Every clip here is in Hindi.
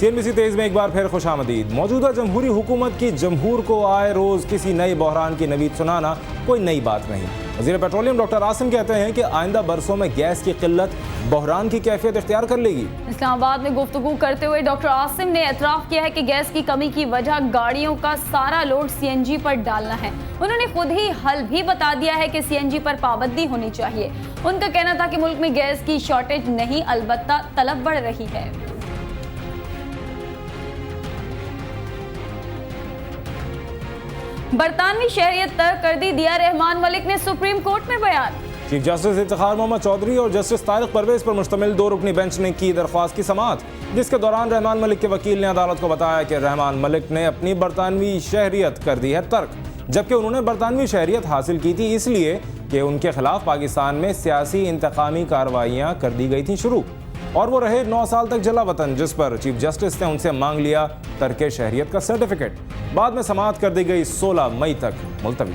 CNBC तेज में एक बार फिर खुशामदीद। मौजूदा जमहूरी हुकूमत की जमहूर को आए रोज किसी नए बहरान की नवीद सुनाना कोई नई बात नहीं। वज़ीर पेट्रोलियम डॉक्टर आसिम कहते हैं कि आइंदा बरसों में गैस की किल्लत बहरान की कैफियत इख्तियार कर लेगी। इस्लामाबाद में गुफ्तगू करते हुए डॉक्टर आसिम ने एतराफ़ किया है कि गैस की कमी की वजह गाड़ियों का सारा लोड CNG पर डालना है। उन्होंने खुद ही हल भी बता दिया है कि CNG पर पाबंदी होनी चाहिए। उनका कहना था कि मुल्क में गैस की शॉर्टेज नहीं, अलबत्ता तलब बढ़ रही है। बरतानवी शहरियत तर्क कर दी, दिया रहमान मलिक ने सुप्रीम कोर्ट में बयान। चीफ जस्टिस इफ्तिखार मोहम्मद चौधरी और जस्टिस तारिक परवेज पर मुश्तमिल 2 रुकनी बेंच ने की दरख्वास्त की समाअत, जिसके दौरान रहमान मलिक के वकील ने अदालत को बताया कि रहमान मलिक ने अपनी बरतानवी शहरियत कर दी है तर्क, जबकि उन्होंने बरतानवी शहरियत हासिल की थी इसलिए कि उनके खिलाफ पाकिस्तान में सियासी इंतकामी कार्रवाइयाँ कर दी गई थी शुरू, और वो रहे 9 साल तक जला वतन, जिस पर चीफ जस्टिस ने उनसे मांग लिया तर्क शहरियत का सर्टिफिकेट। बाद में समाअत कर दी गई 16 मई तक मुलतवी।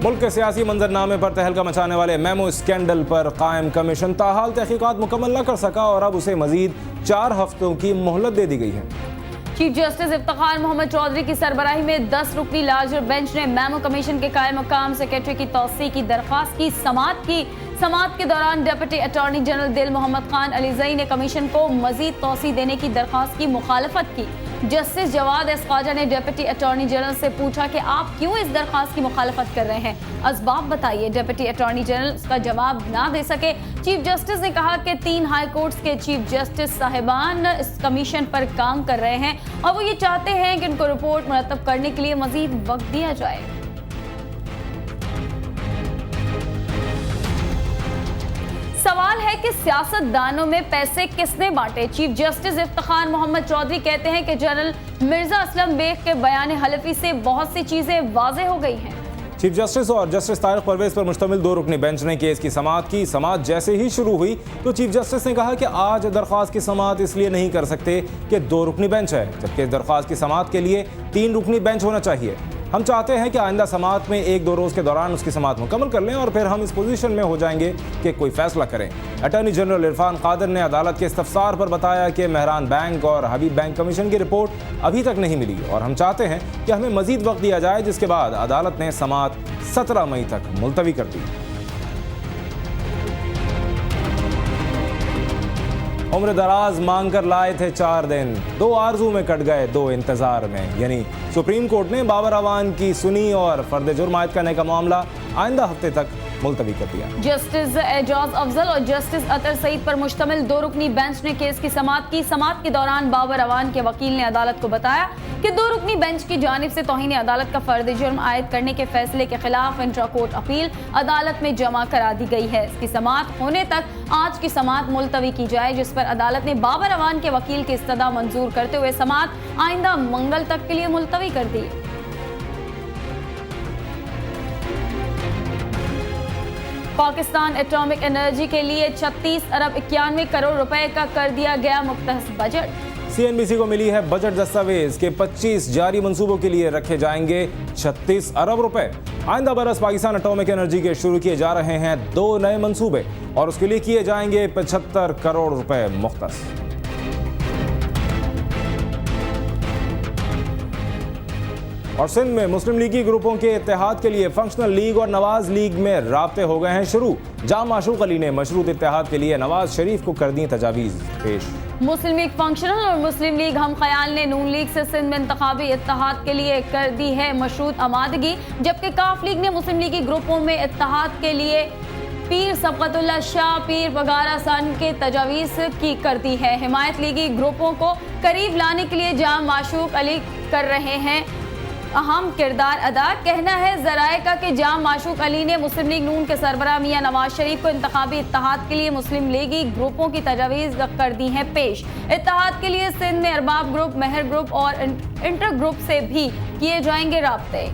मुल्क के सियासी मंजरनामे पर तहलका मचाने वाले मेमो स्कैंडल पर कायम कमीशन ताहाल तहकीकात मुकम्मल न कर सका और अब उसे मजीद 4 हफ्तों की मोहलत दे दी गई है। चीफ जस्टिस इफ्तिखार मोहम्मद चौधरी की सरबराही में 10 रुकनी लार्जर बेंच ने मेमो कमीशन के कायम मकाम सेक्रेटरी की तौसीह की दरख्वास्त की समाअत के दौरान डिप्टी अटॉर्नी जनरल दिल मोहम्मद खान अलीजई ने कमीशन को मजीद तौसीह देने की दरख्वास्त की मुखालफत की। जस्टिस जवाद एस ख्वाजा ने डिप्टी अटॉर्नी जनरल से पूछा कि आप क्यों इस दरख्वास्त की मुखालफत कर रहे हैं, असबाब बताइए। डिप्टी अटॉर्नी जनरल उसका जवाब ना दे सके। चीफ जस्टिस ने कहा कि 3 हाई कोर्ट्स के चीफ जस्टिस साहिबान इस कमीशन पर काम कर रहे हैं और वो ये चाहते हैं कि उनको रिपोर्ट मुरतब करने के लिए मजीद वक्त दिया जाए। सवाल है कि सियासतदानों में पैसे किसने बांटे। चीफ जस्टिस इफ्तिखार मोहम्मद चौधरी कहते हैं कि जनरल मिर्जा असलम बेग के बयान हलफी से बहुत सी चीजें वाज़ेह हो गई हैं। चीफ जस्टिस और जस्टिस तारिक परवेज पर मुश्तमिल 2 रुकनी बेंच ने केस की समाअत की। समाअत जैसे ही शुरू हुई तो चीफ जस्टिस ने कहा कि आज दरख्वास्त की समाअत इसलिए नहीं कर सकते कि 2 रुकनी बेंच है, जबकि इस दरख्वास्त की समाअत के लिए 3 रुकनी बेंच होना चाहिए। हम चाहते हैं कि आइंदा समाअत में 1-2 रोज़ के दौरान उसकी समाअत मुकम्मल कर लें और फिर हम इस पोजीशन में हो जाएंगे कि कोई फैसला करें। अटॉर्नी जनरल इरफान कादिर ने अदालत के इस्तफसार पर बताया कि मेहरान बैंक और हबीब बैंक कमीशन की रिपोर्ट अभी तक नहीं मिली और हम चाहते हैं कि हमें मजीद वक्त दिया जाए, जिसके बाद अदालत ने समाअत 17 मई तक मुलतवी कर दी। उम्र दराज मांग कर लाए थे 4 दिन, 2 आरजू में कट गए 2 इंतजार में। यानी सुप्रीम कोर्ट ने बाबर अवान की सुनी और फर्द जुर्म आयद करने का मामला आइंदा हफ्ते तक मुलतवी कर दिया। जस्टिस एजाज अफजल और जस्टिस अतर सईद पर मुश्तमिल 2 रुकनी बेंच ने केस की समाअत की। समाअत के दौरान बाबर अवान के वकील ने अदालत को बताया कि 2 रुकनी बेंच की जानिब से तौहीन अदालत का फर्द जुर्म आयद करने के फैसले के खिलाफ इंट्रा कोर्ट अपील अदालत में जमा करा दी गई है। इसकी समाअत होने तक आज की समाअत मुलतवी की जाए, जिस पर अदालत ने बाबर अवान के वकील की इस्तदा मंजूर करते हुए समाअत आइंदा मंगल तक के लिए मुलतवी कर दी। पाकिस्तान एटॉमिक एनर्जी के लिए 36 अरब 91 करोड़ रुपए का कर दिया गया मुख्तस बजट। CNBC को मिली है बजट दस्तावेज के 25 जारी मंसूबों के लिए रखे जाएंगे 36 अरब रुपए। आइंदा बरस पाकिस्तान एटॉमिक एनर्जी के शुरू किए जा रहे हैं 2 नए मंसूबे और उसके लिए किए जाएंगे 75 करोड़ रुपए मुख्तस। और सिंध में मुस्लिम लीगी ग्रुपों के इत्तेहाद के लिए फंक्शनल लीग और नवाज लीग में राब्ते हो गए हैं शुरू। जाम माशूक अली ने मशरूत इत्तेहाद के लिए नवाज शरीफ को कर दी तजावीज़ पेश। मुस्लिम लीग फंक्शनल और मुस्लिम लीग हम ख्याल ने नून लीग से सिंध में इंतखाबी इत्तेहाद के लिए कर दी है मशरूत आमादगी, जबकि काफ लीग ने मुस्लिम लीगी ग्रुपों में इत्तेहाद के लिए पीर सबकतुल्लाह शाह पीर वगारा सन के तजावीज़ की कर दी है। हिमायत लीगी ग्रुपों को करीब लाने के लिए जाम माशूक अली कर रहे हैं अहम किरदार अदा। कहना है ज़राए का कि जाम माशूक अली ने मुस्लिम लीग नून के सरबराह मियां नवाज शरीफ को इंतखाबी इत्तेहाद के लिए मुस्लिम लीगी ग्रुपों की तजावीज़ कर दी हैं पेश। इत्तेहाद के लिए सिंध में अरबाब ग्रुप, मेहर ग्रुप और इंटर ग्रुप से भी किए जाएंगे राब्ते।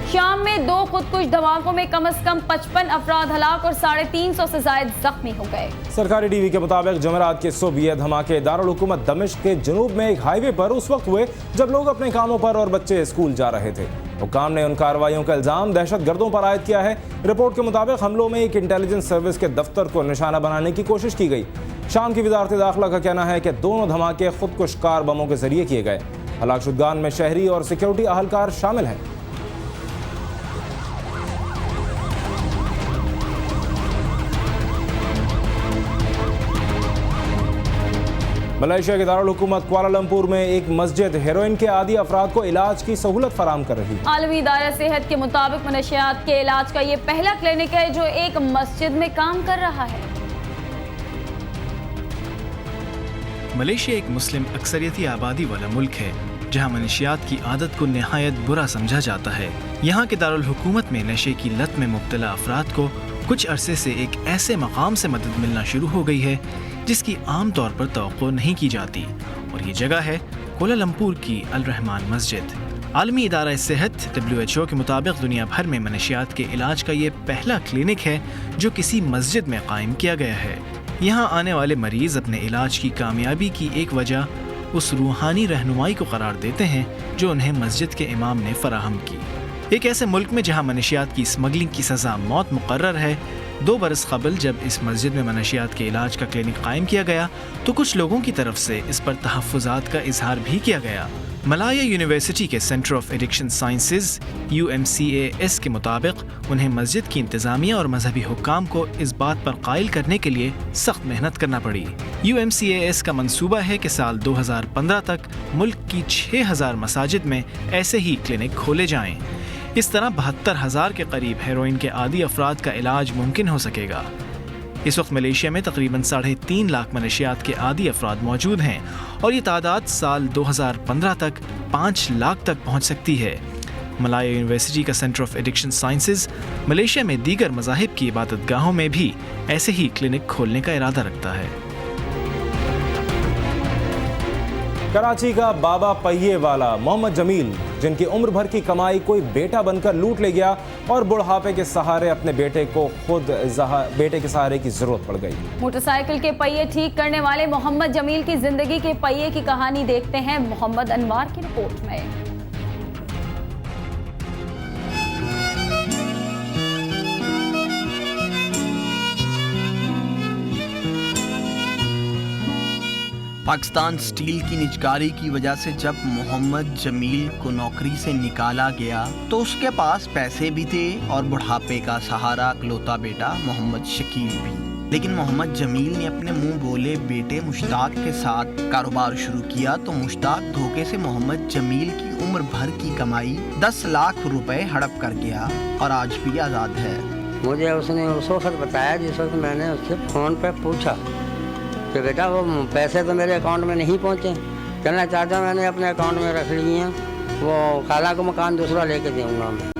शाम में 2 खुदकुश धमाकों में कम से कम 55 अफराद हलाक और 350 से ज्यादा जख्मी हो गए। सरकारी टीवी के मुताबिक जुमेरात के सुबह ये धमाके दारुल हुकूमत दमिश्क के जनूब में एक हाईवे पर उस वक्त हुए जब लोग अपने कामों पर और बच्चे स्कूल जा रहे थे। हुक्काम ने उन कार्रवाइयों का इल्ज़ाम दहशतगर्दों पर आयद किया है। रिपोर्ट के मुताबिक हमलों में एक इंटेलिजेंस सर्विस के दफ्तर को निशाना बनाने की कोशिश की गई। शाम की वजारत दाखिला का कहना है कि दोनों धमाके खुदकुश कार बमों के जरिए किए गए। हलाकशुदगान में शहरी और सिक्योरिटी अहलकार शामिल हैं। मलेशिया के दारुल हुकूमत कुआलालंपुर में एक मस्जिद हेरोइन के आदी अफराद को इलाज की सहूलत फराहम कर रही है। आलमी इदारा सेहत के मुताबिक मनशियात के इलाज का ये पहला क्लिनिक है जो एक मस्जिद में काम कर रहा है। मलेशिया एक मुस्लिम अक्सरियती आबादी वाला मुल्क है जहां मनशियात की आदत को निहायत बुरा समझा जाता है। यहाँ के दारुल हुकूमत में नशे की लत में मुब्तला अफराद को कुछ अरसे से एक ऐसे मकाम से मदद मिलना शुरू हो गई है जिसकी आम तौर पर तवक्को नहीं की जाती, और ये जगह है कुआलालंपुर की अल रहमान मस्जिद। आलमी इदारा सेहत WHO के मुताबिक दुनिया भर में मनशियात के इलाज का ये पहला क्लिनिक है जो किसी मस्जिद में कायम किया गया है। यहाँ आने वाले मरीज अपने इलाज की कामयाबी की एक वजह उस रूहानी रहनुमाई को करार देते हैं जो उन्हें मस्जिद के इमाम ने फराहम की। एक ऐसे मुल्क में जहाँ मनशियात की स्मगलिंग की सज़ा मौत मुकर्रर है, 2 बरस कबल जब इस मस्जिद में मनशियात के इलाज का क्लिनिक कायम किया गया तो कुछ लोगों की तरफ से इस पर तहफ़्फ़ुज़ात का इजहार भी किया गया। मलाया यूनिवर्सिटी के centre of addiction sciences UMCAS के मुताबिक उन्हें मस्जिद की इंतज़ामिया और मजहबी हुक्काम को इस बात पर कायल करने के लिए सख्त मेहनत करना पड़ी। UMCAS का मंसूबा है कि साल 2015 तक मुल्क की 6000 मसाजिद में ऐसे ही क्लिनिक खोले जाएं। इस तरह 72,000 के करीब हेरोइन के आदी अफराद का इलाज मुमकिन हो सकेगा। इस वक्त मलेशिया में तकरीबन 3.5 लाख मनशियात के आदी अफराद मौजूद हैं और ये तादाद साल 2015 तक 5 लाख तक पहुंच सकती है। मलाया यूनिवर्सिटी का centre of addiction sciences Malaysia में दीगर मज़ाहिब की इबादतगाहों में भी ऐसे ही क्लिनिक खोलने का इरादा रखता है। कराची का बाबा पहिए वाला मोहम्मद जमील, जिनकी उम्र भर की कमाई कोई बेटा बनकर लूट ले गया और बुढ़ापे के सहारे अपने बेटे को खुद बेटे के सहारे की जरूरत पड़ गई। मोटरसाइकिल के पहिए ठीक करने वाले मोहम्मद जमील की जिंदगी के पहिए की कहानी देखते हैं मोहम्मद अनवार की रिपोर्ट में। पाकिस्तान स्टील की निजकारी की वजह से जब मोहम्मद जमील को नौकरी से निकाला गया तो उसके पास पैसे भी थे और बुढ़ापे का सहारा इकलौता बेटा मोहम्मद शकील भी। लेकिन मोहम्मद जमील ने अपने मुंह बोले बेटे मुश्ताक के साथ कारोबार शुरू किया तो मुश्ताक धोखे से मोहम्मद जमील की उम्र भर की कमाई 10 लाख रुपए हड़प कर गया और आज भी आज़ाद है। मुझे उसने उस वक्त बताया जिस वक्त मैंने उससे फ़ोन पे पूछा कि बेटा वो पैसे तो मेरे अकाउंट में नहीं पहुँचे। कहना चाहता मैंने अपने अकाउंट में रख लिए हैं, वो खाला को मकान दूसरा लेके दूँगा मैं।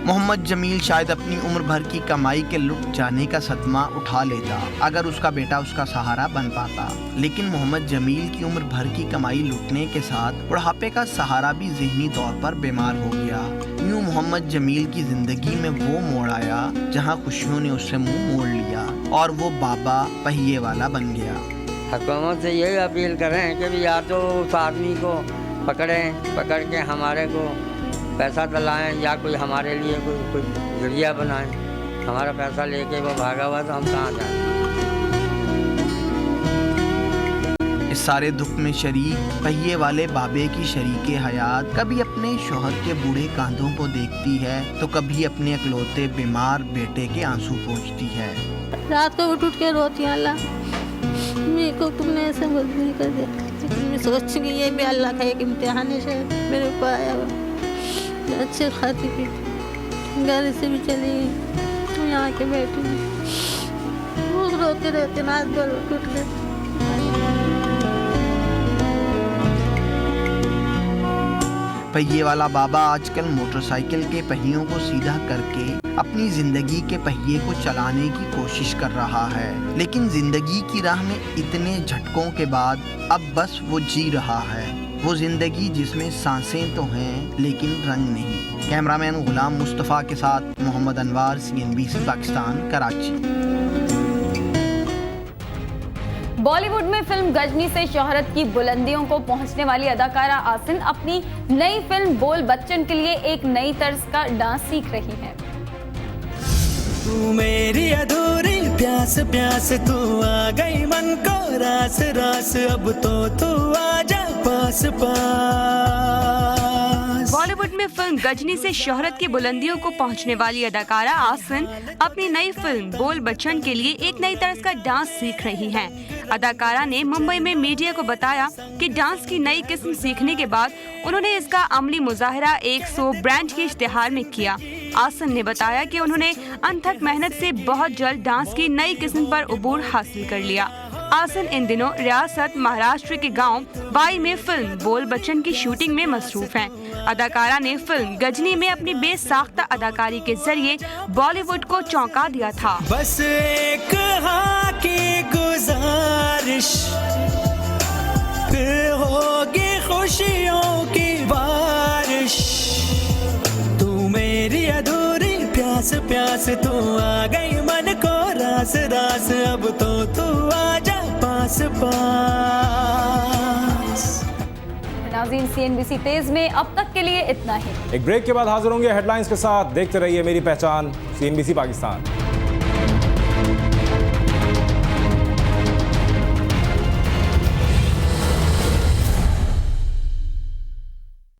मोहम्मद जमील शायद अपनी उम्र भर की कमाई के लुट जाने का सदमा उठा लेता अगर उसका बेटा उसका सहारा बन पाता, लेकिन मोहम्मद जमील की उम्र भर की कमाई लुटने के साथ बुढ़ापे का सहारा भी ज़हनी तौर पर बीमार हो गया। यूँ मोहम्मद जमील की ज़िंदगी में वो मोड़ आया जहाँ खुशियों ने उससे मुँह मोड़ लिया और वो बाबा पहिए वाला बन गया। हुकूमत से यही अपील करें कि या तो उस आदमी को पकड़ के हमारे को पैसा दिलाएं या कोई हमारे लिए कोई जरिया बनाएं। हमारा पैसा लेके वो भागा हुआ तो हम कहाँ जाएं। इस सारे दुख में शरीक पहिए वाले बाबे की शरीके हयात कभी अपने शोहर के बूढ़े कांधों को देखती है तो कभी अपने अकलौते बीमार बेटे के आंसू पोंछती है। रात को उठ के रोती है, अल्लाह मेरे को तुमने ऐसे मजबूरी कर दिया। मैं सोचूंगी ये भी अल्लाह का एक इम्तिहान है मेरे ऊपर आया हुआ। अच्छे खाती पीती घर से भी चली गई, यहाँ के बैठी बहुत रोते रहते नाच बोल टूट गए। पहिए वाला बाबा आजकल मोटरसाइकिल के पहियों को सीधा करके अपनी जिंदगी के पहिए को चलाने की कोशिश कर रहा है, लेकिन जिंदगी की राह में इतने झटकों के बाद अब बस वो जी रहा है, वो जिंदगी जिसमें सांसें तो हैं लेकिन रंग नहीं। कैमरामैन गुलाम मुस्तफ़ा के साथ मोहम्मद अनवार, CNBC पाकिस्तान, कराची। बॉलीवुड में फिल्म गजनी से शोहरत की बुलंदियों को पहुंचने वाली अदाकारा आसिन अपनी नई फिल्म बोल बच्चन के लिए एक नई तर्ज का डांस सीख रही है। तू मेरी अधूरी प्यास प्यास तू आ गई मन को रास रास अब तो तू आजा पास पास। बॉलीवुड में फिल्म गजनी से शोहरत की बुलंदियों को पहुंचने वाली अदाकारा आसिन अपनी नई फिल्म बोल बच्चन के लिए एक नई तर्ज का डांस सीख रही हैं। अदाकारा ने मुंबई में मीडिया को बताया कि डांस की नई किस्म सीखने के बाद उन्होंने इसका अमली मुजाहरा 100 ब्रांड के इश्तिहार में किया। आसिन ने बताया कि उन्होंने अनथक मेहनत से बहुत जल्द डांस की नई किस्म पर उबूर हासिल कर लिया। आसिन इन दिनों रियासत महाराष्ट्र के गांव बाई में फिल्म बोल बच्चन की शूटिंग में मसरूफ हैं। अदाकारा ने फिल्म गजनी में अपनी बेसाख्ता अदाकारी के जरिए बॉलीवुड को चौंका दिया था। बस एक हाँ की गुजारिश फिर होगी खुशियों की बारिश। तू मेरी अधूरी प्यास प्यास तू आ गई मन को रास रास अब तो तू आजा पास पास। नाज़रीन, CNBC तेज में अब तक के लिए इतना ही। एक ब्रेक के बाद हाजिर होंगे हेडलाइंस के साथ। देखते रहिए मेरी पहचान CNBC पाकिस्तान।